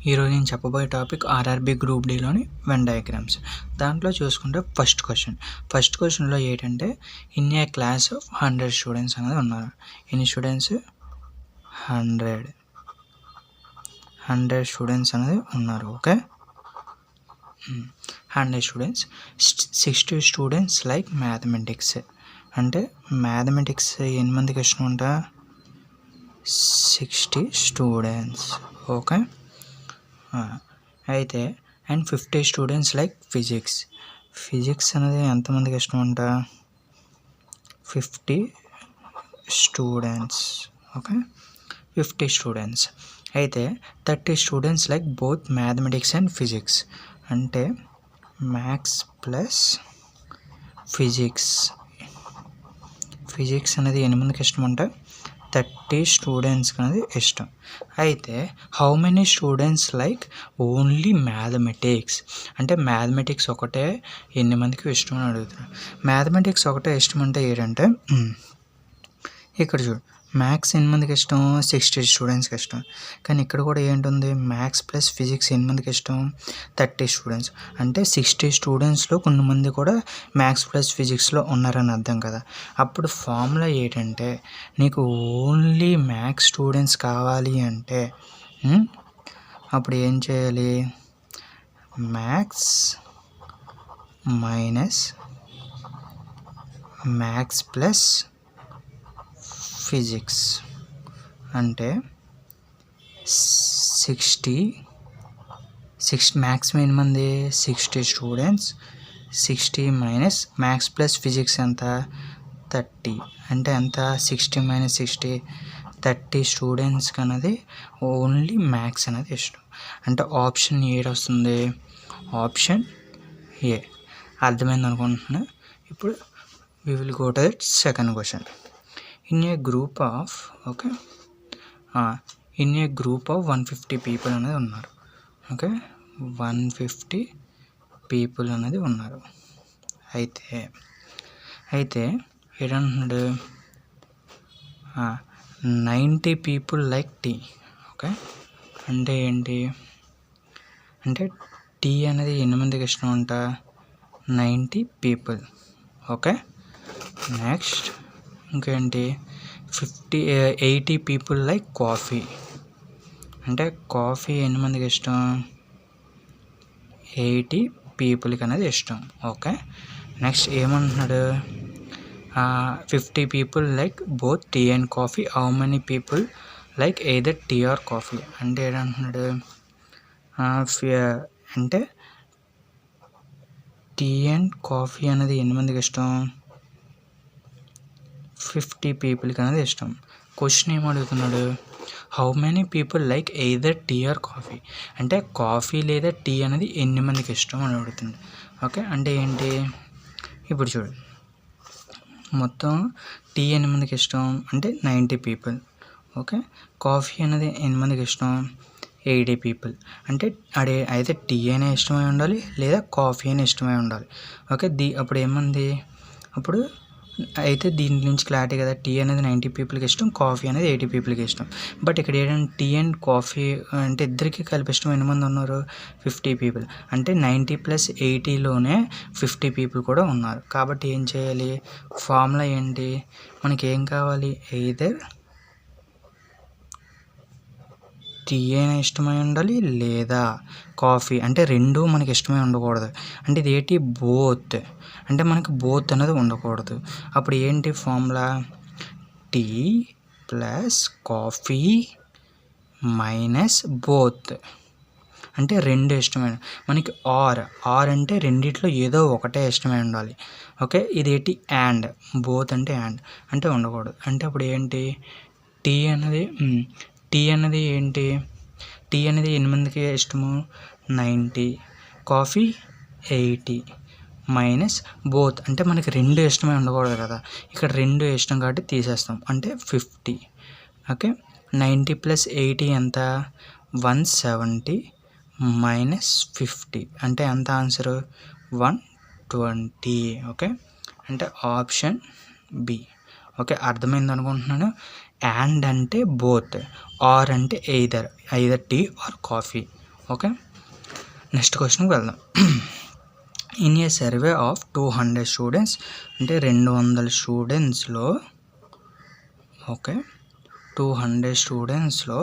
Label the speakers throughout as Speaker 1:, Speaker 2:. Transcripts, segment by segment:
Speaker 1: ఈరోజు నేను చెప్పబోయే టాపిక్ ఆర్ఆర్బీ గ్రూప్ డీలోని వెన్ డయాగ్రామ్స్. దాంట్లో చూసుకుంటే ఫస్ట్ క్వశ్చన్లో ఏంటంటే in a class of 100 students అనేది ఉన్నారు. ఎన్ని స్టూడెంట్స్? 100 స్టూడెంట్స్ అనేది ఉన్నారు. Okay, 100 students. 60 students like mathematics. అంటే మ్యాథమెటిక్స్ ఎన్ని మందికి ఇష్టం ఉంటా? 60 స్టూడెంట్స్. ఓకే, అయితే అండ్ 50 స్టూడెంట్స్ లైక్ ఫిజిక్స్ అనేది ఎంతమందికి ఇష్టం అంట? 50 స్టూడెంట్స్. Okay, 50 students. అయితే 30 students like both mathematics and physics. అంటే మ్యాథ్స్ ప్లస్ ఫిజిక్స్ అనేది ఎన్ని మందికి ఇష్టం అంటే 30 స్టూడెంట్స్కి అనేది ఇష్టం. అయితే how many students like only mathematics. అంటే మ్యాథమెటిక్స్ ఒకటే ఎన్ని మందికి ఇష్టం అని అడుగుతున్నారు. మ్యాథమెటిక్స్ ఒకటే ఇష్టం అంటే ఏంటంటే ఇక్కడ చూడు, మ్యాథ్స్ ఎన్ని మందికి ఇష్టం? 60 స్టూడెంట్స్కి ఇష్టం. కానీ ఇక్కడ కూడా ఏంటుంది? మ్యాథ్స్ ప్లస్ ఫిజిక్స్ ఎన్ని మందికి ఇష్టం? 30 స్టూడెంట్స్. అంటే 60 స్టూడెంట్స్లో కొంతమంది కూడా మ్యాథ్స్ ప్లస్ ఫిజిక్స్లో ఉన్నారని అర్థం కదా. అప్పుడు ఫార్ములా ఏంటంటే నీకు ఓన్లీ మ్యాథ్స్ స్టూడెంట్స్ కావాలి అంటే అప్పుడు ఏం చేయాలి? Maths minus maths plus physics. అంటే 60 మ్యాథ్స్ ఎన్ని మంది? 60 students. 60 minus maths plus physics ఎంత? 30. అంటే ఎంత? 60 మైనస్ 60, 30 స్టూడెంట్స్కి అనేది ఓన్లీ మ్యాథ్స్ అనేది ఇష్టం. అంటే ఆప్షన్ ఏ వస్తుంది? Option A. అర్థమైంది అనుకుంటున్నా. ఇప్పుడు we will go to the second question. In a group of 150 people అనేది ఉన్నారు. ఓకే, 150 పీపుల్ అనేది ఉన్నారు. అయితే ఏంటంటున్నాడు? 90 పీపుల్ లైక్ టీ. ఓకే, అంటే ఏంటి? అంటే టీ అనేది ఎన్ని మందికి ఇష్టం అంట? 90 పీపుల్. ఓకే, నెక్స్ట్ ఇంకేంటి? 80 పీపుల్ లైక్ కాఫీ. అంటే కాఫీ ఎన్ని మందికి ఇష్టం? 80 పీపుల్కి అనేది ఇష్టం. ఓకే, నెక్స్ట్ ఏమంటున్నాడు? 50 people like both tea and coffee. How many people like either tea or coffee. అంటే ఏంటంటున్నాడు? అంటే టీ అండ్ కాఫీ అనేది ఎన్ని మందికి ఇష్టం? 50 పీపుల్కి అనేది ఇష్టం. క్వశ్చన్ ఏం అడుగుతున్నాడు? How many people like either tea or coffee. అంటే కాఫీ లేదా టీ అనేది ఎన్ని మందికి ఇష్టం అని అడుగుతున్నాడు. ఓకే, అంటే ఏంటి? ఇప్పుడు చూడు, మొత్తం టీ ఎన్ని మందికి ఇష్టం అంటే 90 పీపుల్. ఓకే, కాఫీ అనేది ఎన్ని మందికి ఇష్టం? 80 పీపుల్. అంటే అయితే టీ అయినా ఇష్టమై ఉండాలి లేదా కాఫీ అయినా ఇష్టమై ఉండాలి. ఓకే, అప్పుడు ఏముంది? అప్పుడు అయితే దీని నుంచి క్లారిటీ కదా, టీ అనేది 90 పీపుల్కి ఇష్టం, కాఫీ అనేది 80 పీపుల్కి ఇష్టం. బట్ ఇక్కడ ఏంటంటే టీ అండ్ కాఫీ అంటే ఇద్దరికి కలిపి ఇష్టం ఎన్ని మంది ఉన్నారు? 50 పీపుల్. అంటే 90 ప్లస్ 80లోనే 50 పీపుల్ కూడా ఉన్నారు. కాబట్టి ఏం చేయాలి? ఫార్ములా ఏంటి? మనకి ఏం కావాలి? ఎయిదర్ టీ అయినా ఇష్టమై ఉండాలి లేదా కాఫీ. అంటే రెండు మనకి ఇష్టమై ఉండకూడదు. అంటే ఇది ఏంటి? బోత్. అంటే మనకి బోత్ అనేది ఉండకూడదు. అప్పుడు ఏంటి formula? Tea plus coffee minus both. అంటే రెండు ఇష్టమైన మనకి ఆర్ అంటే రెండిట్లో ఏదో ఒకటే ఇష్టమై ఉండాలి. ఓకే, ఇది ఏంటి? యాండ్. బోత్ అంటే యాండ్ అంటే ఉండకూడదు. అంటే అప్పుడు ఏంటి? టీ అనేది ఏంటి? టీ అనేది ఎన్ని మందికి ఇష్టము? 90. Coffee 80 minus both. అంటే మనకి రెండు ఇష్టమై ఉండకూడదు కదా, ఇక్కడ రెండు ఇష్టం కాబట్టి తీసేస్తాం. అంటే 50. ఓకే, 90 ప్లస్ 80 ఎంత? 170 మైనస్ 50 అంటే ఎంత ఆన్సరు? 120. ఓకే, అంటే ఆప్షన్ బి. ఓకే, అర్థమైంది అనుకుంటున్నాను. అండ్ అంటే బోత్, ఆర్ అంటే either tea or coffee. Okay, next క్వశ్చన్కి వెళ్దాం. In a survey of 200 students, అంటే 200 స్టూడెంట్స్లో, ఓకే, 200 స్టూడెంట్స్లో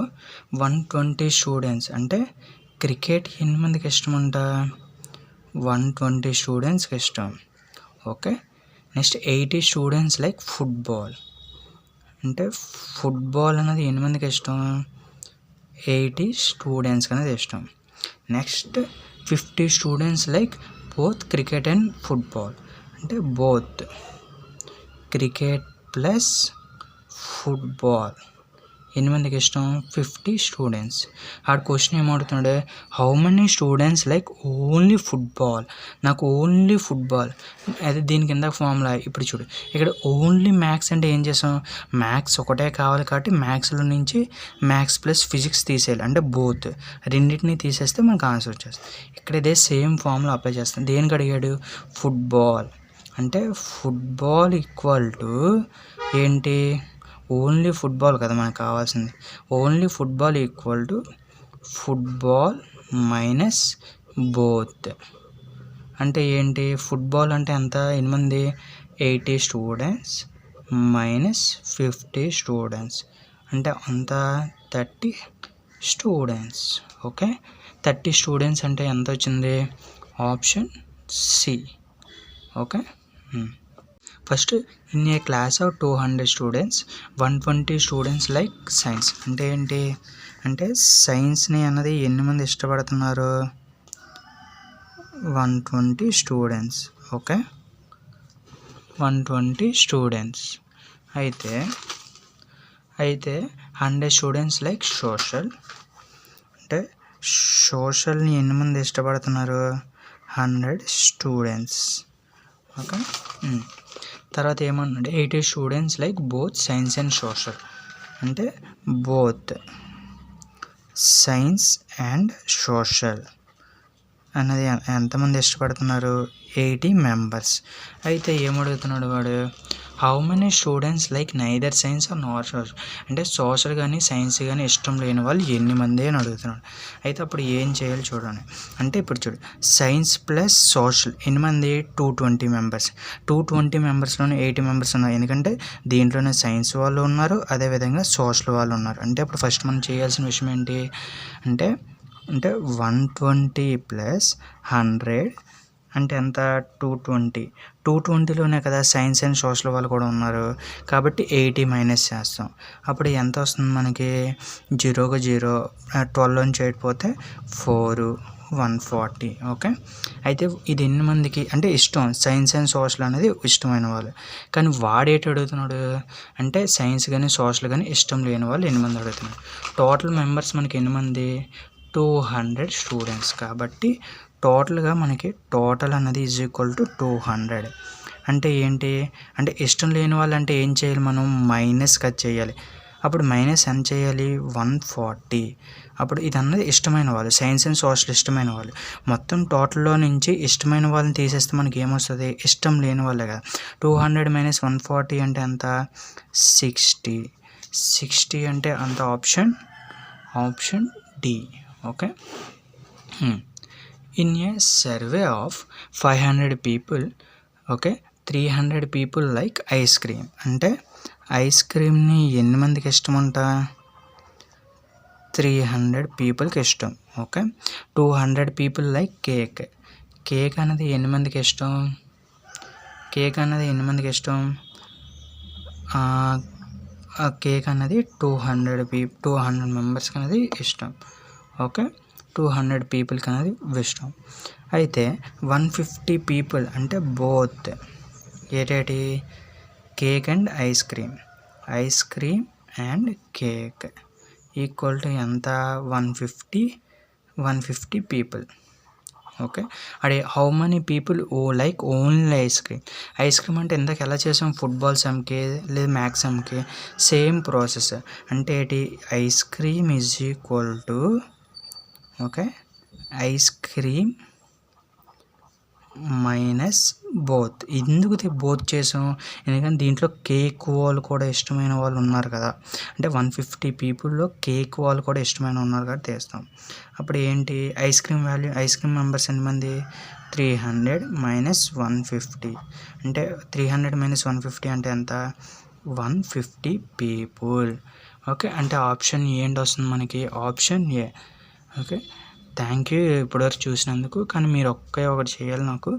Speaker 1: 120 స్టూడెంట్స్, అంటే క్రికెట్ ఎన్ని మందికి ఇష్టం అంట, 120 స్టూడెంట్స్కి ఇష్టం. Okay, next 80 students like football, అంటే ఫుట్బాల్ అనేది ఎన్ని మందికి ఇష్టం, 80 స్టూడెంట్స్కి అనేది ఇష్టం. Next 50 students like both cricket and football, అంటే బోత్ క్రికెట్ ప్లస్ ఫుట్బాల్ ఎన్ని మందికి ఇష్టం, 50 స్టూడెంట్స్. ఆడ క్వశ్చన్ ఏమడుతున్నాడు, how many students like only football, నాకు ఓన్లీ ఫుట్బాల్, అది దీని కింద ఫార్ములా. ఇప్పుడు చూడు, ఇక్కడ ఓన్లీ మ్యాథ్స్ అంటే ఏం చేసాం, మ్యాథ్స్ ఒకటే కావాలి కాబట్టి మ్యాథ్స్లో నుంచి మ్యాథ్స్ ప్లస్ ఫిజిక్స్ తీసేయాలి, అంటే బోత్ రెండింటిని తీసేస్తే మనకు ఆన్సర్ వచ్చేస్తుంది. ఇక్కడ ఇదే సేమ్ ఫార్ములా అప్లై చేస్తాం. దేనికి అడిగాడు, ఫుట్బాల్, అంటే ఫుట్బాల్ ఈక్వల్ టు ఏంటి, ఓన్లీ ఫుట్బాల్ కదా మనకు కావాల్సింది, only football equal to football minus both, అంటే ఏంటి, ఫుట్బాల్ అంటే ఎంత, 8, 80 స్టూడెంట్స్ మైనస్ 50 స్టూడెంట్స్, అంటే అంత 30 స్టూడెంట్స్. ఓకే, 30 స్టూడెంట్స్ అంటే ఎంత వచ్చింది, option C. Okay, first in a class of 200 students 120 students like science, అంటే ఏంటి, అంటే సైన్స్ని అన్నది ఎన్ని మంది ఇష్టపడుతున్నారు, 120 స్టూడెంట్స్. Okay, 120 students. అయితే 100 స్టూడెంట్స్ లైక్ సోషల్, అంటే సోషల్ని ఎన్ని మంది ఇష్టపడుతున్నారు, 100 స్టూడెంట్స్. ఓకే, తర్వాత ఏమన్నాడు, 80 students like both science and social, అంటే బోత్ సైన్స్ అండ్ సోషల్ అన్నది ఎంతమంది ఇష్టపడుతున్నారు, 80 మెంబర్స్. అయితే ఏమడుగుతున్నాడు వాడు, how many students like neither science or not social, అంటే సోషల్ కానీ సైన్స్ కానీ ఇష్టం లేని వాళ్ళు ఎన్ని మంది అని అడుగుతున్నాడు. అయితే అప్పుడు ఏం చేయాలి చూడండి, అంటే ఇప్పుడు చూడు, సైన్స్ ప్లస్ సోషల్ ఎన్ని మంది, 220 మెంబర్స్. 220 మెంబర్స్లోనే 80 మెంబర్స్ ఉన్నారు, ఎందుకంటే దీంట్లోనే సైన్స్ వాళ్ళు ఉన్నారు, అదేవిధంగా సోషల్ వాళ్ళు ఉన్నారు. అంటే అప్పుడు ఫస్ట్ మనం చేయాల్సిన విషయం ఏంటి అంటే 120 ప్లస్ 100 అంటే ఎంత, 220. 220లోనే కదా సైన్స్ అండ్ సోషల్ వాళ్ళు కూడా ఉన్నారు, కాబట్టి 80 మైనస్ చేస్తాం. అప్పుడు ఎంత వస్తుంది మనకి, 0కి 0, 12 నుంచి 8 పోతే 4, 140. ఓకే, అయితే ఇది ఎన్ని మందికి అంటే ఇష్టం, సైన్స్ అండ్ సోషల్ అనేది ఇష్టమైన వాళ్ళు, కానీ వాడేటి అడుగుతున్నాడు అంటే సైన్స్ కానీ సోషల్ కానీ ఇష్టం లేని వాళ్ళు ఎన్ని మంది అడుగుతున్నాడు. టోటల్ మెంబర్స్ మనకి ఎన్ని మంది, 200 స్టూడెంట్స్, కాబట్టి టోటల్గా మనకి టోటల్ అన్నది ఈజ్ ఈక్వల్ టు 200. అంటే ఏంటి, అంటే ఇష్టం లేని వాళ్ళు అంటే ఏం చేయాలి, మనం మైనస్ కట్ చేయాలి. అప్పుడు మైనస్ ఎంత చేయాలి, 140. అప్పుడు ఇది అన్నది ఇష్టమైన వాళ్ళు, సైన్స్ అండ్ సోషల్ ఇష్టమైన వాళ్ళు. మొత్తం టోటల్లో నుంచి ఇష్టమైన వాళ్ళని తీసేస్తే మనకి ఏమొస్తుంది, ఇష్టం లేని వాళ్ళే కదా. 200 మైనస్ 140 అంటే ఎంత, 60. 60 అంటే అంత option D. Okay, in a survey of 500 people, okay, 300 people like ice cream, అంటే ఐస్ క్రీమ్ని ఎన్ని మందికి ఇష్టం అంట, 300 పీపుల్కి ఇష్టం. ఓకే, 200 పీపుల్ లైక్ కేక్ అనేది ఎన్ని మందికి ఇష్టం, కేక్ అన్నది 200 మెంబర్స్కి అనేది ఇష్టం. ఓకే, 200 పీపుల్కి అనేది ఇష్టం. అయితే 150 పీపుల్ అంటే బోత్ ఏటేటి, cake and ice cream and cake equal to ఎంత, 150 పీపుల్. ఓకే, అడే how many people like only ice cream అంటే ఇందాక ఎలా చేసాం, ఫుట్బాల్ సమ్కి లేదా మ్యాథ్స్ సమ్కి సేమ్ ప్రాసెస్. అంటే ఏంటి, ice cream is equal to, okay, ice cream minus both. ఎందుకు బోత్ చేసాం? ఎందుకంటే దీంట్లో కే ఎక్కువ వాళ్ళు కూడా ఇష్టమైన వాళ్ళు ఉన్నారు కదా, అంటే 150 పీపుల్లో కే ఎక్కువ వాళ్ళు కూడా ఇష్టమైన ఉన్నారు కాబట్టి తీస్తాం. అప్పుడు ఏంటి ఐస్ క్రీమ్ మెంబర్స్ ఎంతమంది? 300 మైనస్ 150 అంటే 300 మైనస్ 150 అంటే ఎంత? 150 పీపుల్. ఓకే, అంటే ఆప్షన్ ఏంటి వస్తుంది మనకి? Option A. Okay, thank you ఇప్పటివరకు చూసినందుకు. కానీ మీరు ఒకటి చేయాలి, నాకు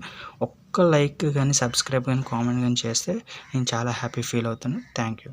Speaker 1: ఒక్క లైక్ కానీ సబ్స్క్రైబ్ కానీ కామెంట్ కానీ చేస్తే నేను చాలా హ్యాపీ ఫీల్ అవుతాను. Thank you.